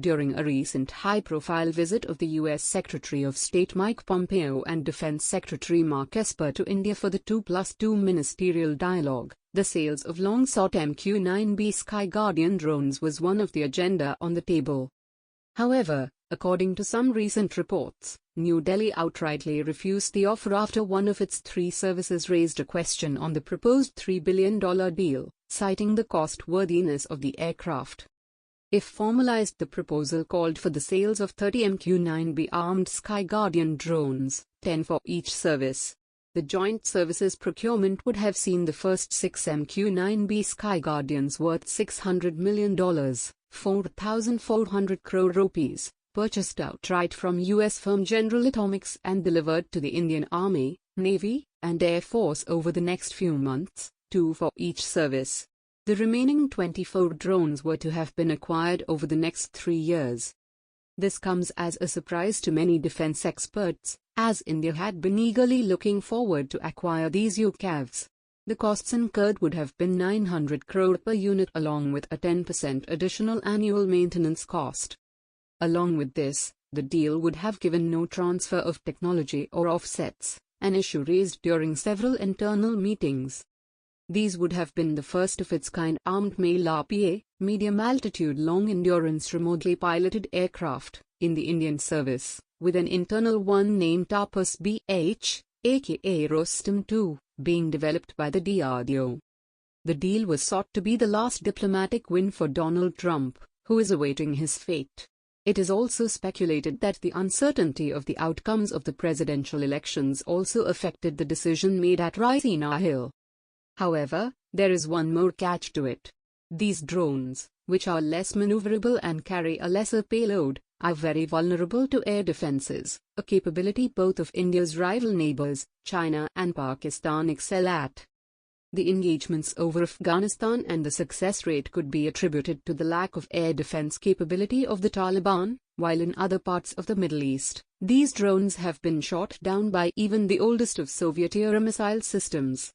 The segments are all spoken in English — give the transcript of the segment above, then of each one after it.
during a recent high-profile visit of the U.S. Secretary of State Mike Pompeo and Defense Secretary Mark Esper to India for the 2+2 ministerial dialogue. The sales of long-sought MQ-9B SkyGuardian drones was one of the agenda on the table. However, according to some recent reports, New Delhi outrightly refused the offer after one of its three services raised a question on the proposed $3 billion deal, citing the cost-worthiness of the aircraft. If formalized, the proposal called for the sales of 30 MQ-9B armed SkyGuardian drones, 10 for each service. The joint services procurement would have seen the first 6 MQ-9B SkyGuardians worth $600 million, 4,400 crore rupees, purchased outright from U.S. firm General Atomics and delivered to the Indian Army, Navy, and Air Force over the next few months, 2 for each service. The remaining 24 drones were to have been acquired over the next 3 years. This comes as a surprise to many defense experts, as India had been eagerly looking forward to acquire these UCAVs. The costs incurred would have been 900 crore per unit along with a 10% additional annual maintenance cost. Along with this, the deal would have given no transfer of technology or offsets, an issue raised during several internal meetings. These would have been the first of its kind armed MALE RPA, medium-altitude long-endurance remotely piloted aircraft, in the Indian service, with an internal one named TAPAS-BH, aka Rustom-II, being developed by the DRDO. The deal was sought to be the last diplomatic win for Donald Trump, who is awaiting his fate. It is also speculated that the uncertainty of the outcomes of the presidential elections also affected the decision made at Risina Hill. However, there is one more catch to it. These drones, which are less maneuverable and carry a lesser payload, are very vulnerable to air defenses, a capability both of India's rival neighbors, China and Pakistan, excel at. The engagements over Afghanistan and the success rate could be attributed to the lack of air defense capability of the Taliban, while in other parts of the Middle East, these drones have been shot down by even the oldest of Soviet-era missile systems.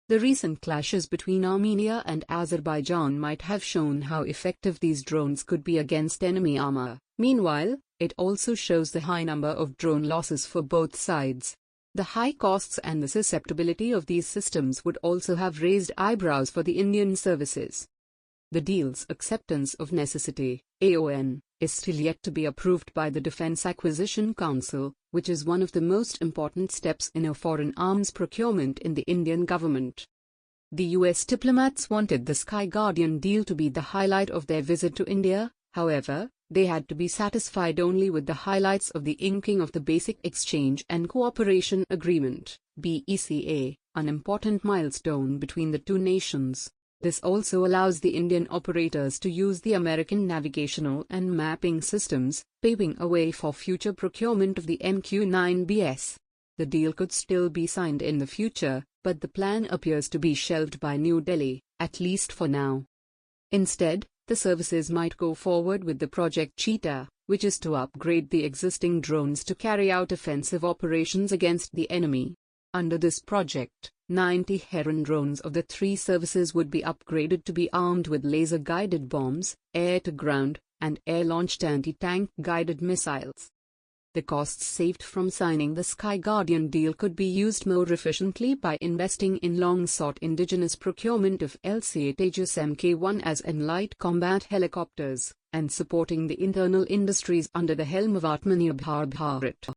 The recent clashes between Armenia and Azerbaijan might have shown how effective these drones could be against enemy armor. Meanwhile, it also shows the high number of drone losses for both sides. The high costs and the susceptibility of these systems would also have raised eyebrows for the Indian services. The deal's acceptance of necessity, AON, is still yet to be approved by the Defense Acquisition Council, which is one of the most important steps in a foreign arms procurement in the Indian government. The US diplomats wanted the SkyGuardian deal to be the highlight of their visit to India. However, they had to be satisfied only with the highlights of the inking of the Basic Exchange and Cooperation Agreement, BECA, an important milestone between the two nations. This also allows the Indian operators to use the American navigational and mapping systems, paving a way for future procurement of the MQ-9BS. The deal could still be signed in the future, but the plan appears to be shelved by New Delhi, at least for now. Instead, the services might go forward with the Project Cheetah, which is to upgrade the existing drones to carry out offensive operations against the enemy. Under this project, 90 Heron drones of the three services would be upgraded to be armed with laser-guided bombs, air-to-ground, and air-launched anti-tank guided missiles. The costs saved from signing the SkyGuardian deal could be used more efficiently by investing in long-sought indigenous procurement of LCA Tejas Mk-1 as and light combat helicopters, and supporting the internal industries under the helm of Atmanirbhar Bharat.